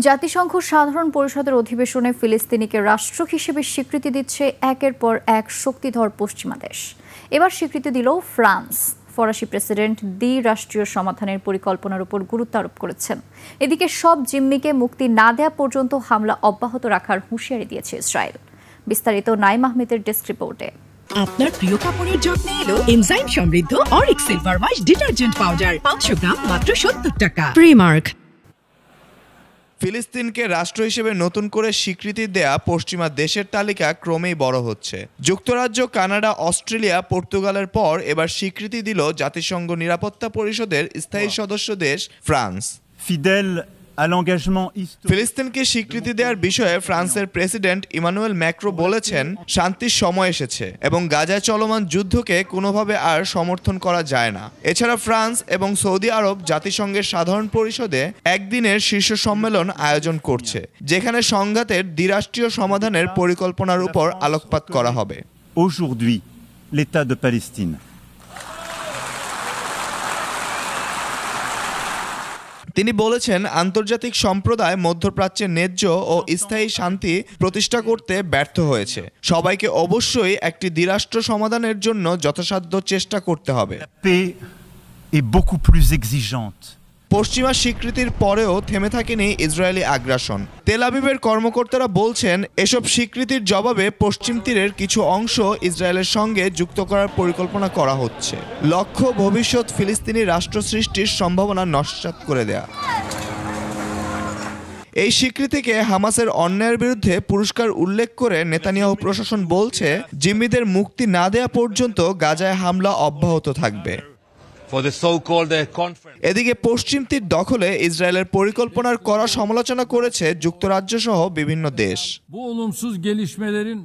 জাতিসংঘ সাধারণ পরিষদের অধিবেশনে ফিলিস্তিনিকে রাষ্ট্র হিসেবে স্বীকৃতি দিচ্ছে একের পর এক শক্তিধর পশ্চিমা দেশ। এবার স্বীকৃতি দিল ফ্রান্স। ফরাসি প্রেসিডেন্ট দ্বি-রাষ্ট্রীয় সমাধানের পরিকল্পনার উপর গুরুত্ব আরোপ করেছেন। এদিকে সব জিম্মিকে মুক্তি না দেওয়া পর্যন্ত হামলা অব্যাহত রাখার হুঁশিয়ারি দিয়েছে ইসরায়েল। বিস্তারিত নাইম আহমেদের ডেস্ক রিপোর্টে। আপনার প্রিয় কাপড়ের যত্নে এলো এনজাইম সমৃদ্ধ Arik silver wash detergent powder 500 গ্রাম মাত্র 70 টাকা। প্রিমার্ক। ফিলিস্তিনকে রাষ্ট্র হিসেবে নতুন করে স্বীকৃতি দেয়া পশ্চিমা দেশের তালিকা ক্রমেই বড় হচ্ছে। যুক্তরাজ্য, কানাডা, অস্ট্রেলিয়া, পর্তুগালের পর এবার স্বীকৃতি দিল জাতিসংঘ নিরাপত্তা পরিষদের স্থায়ী সদস্য দেশ ফ্রান্স। ফিলিস্তিনকে স্বীকৃতি দেওয়ার বিষয়ে ফ্রান্সের প্রেসিডেন্ট ইমানুয়েল ম্যাক্রো বলেছেন, শান্তির সময় এসেছে এবং গাজায় চলমান যুদ্ধকে কোনোভাবে আর সমর্থন করা যায় না। এছাড়া ফ্রান্স এবং সৌদি আরব জাতিসংঘের সাধারণ পরিষদে একদিনের শীর্ষ সম্মেলন আয়োজন করছে, যেখানে সংঘাতের দ্বিরাষ্ট্রীয় সমাধানের পরিকল্পনার উপর আলোকপাত করা হবে। Aujourd'hui, l'État de Palestine. তিনি বলেছেন, আন্তর্জাতিক সম্প্রদায় মধ্যপ্রাচ্যে ন্যায্য ও স্থায়ী শান্তি প্রতিষ্ঠা করতে ব্যর্থ হয়েছে। সবাইকে অবশ্যই একটি দ্বিরাষ্ট্র সমাধানের জন্য যথাসাধ্য চেষ্টা করতে হবে। La paix est beaucoup plus exigeante. পশ্চিমা স্বীকৃতির পরেও থেমে থাকেনি ইসরায়েলি আগ্রাসন। তেল আবিবের কর্মকর্তারা বলছেন, এসব স্বীকৃতির জবাবে পশ্চিম তীরের কিছু অংশ ইসরায়েলের সঙ্গে যুক্ত করার পরিকল্পনা করা হচ্ছে। লক্ষ্য ভবিষ্যৎ ফিলিস্তিনি রাষ্ট্র সৃষ্টির সম্ভাবনা নস্যাৎ করে দেয়া। এই স্বীকৃতিকে হামাসের অন্যায়ের বিরুদ্ধে পুরস্কার উল্লেখ করে নেতানিয়াহু প্রশাসন বলছে, জিম্মিদের মুক্তি না দেয়া পর্যন্ত গাজায় হামলা অব্যাহত থাকবে। এদিকে পশ্চিম তীর দখলে ইসরায়েলের পরিকল্পনার কড়া সমালোচনা করেছে যুক্তরাজ্য সহ বিভিন্ন দেশ। Bu olumsuz gelişmelerin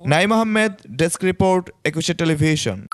Naim Ahmed, desk report, 21 television.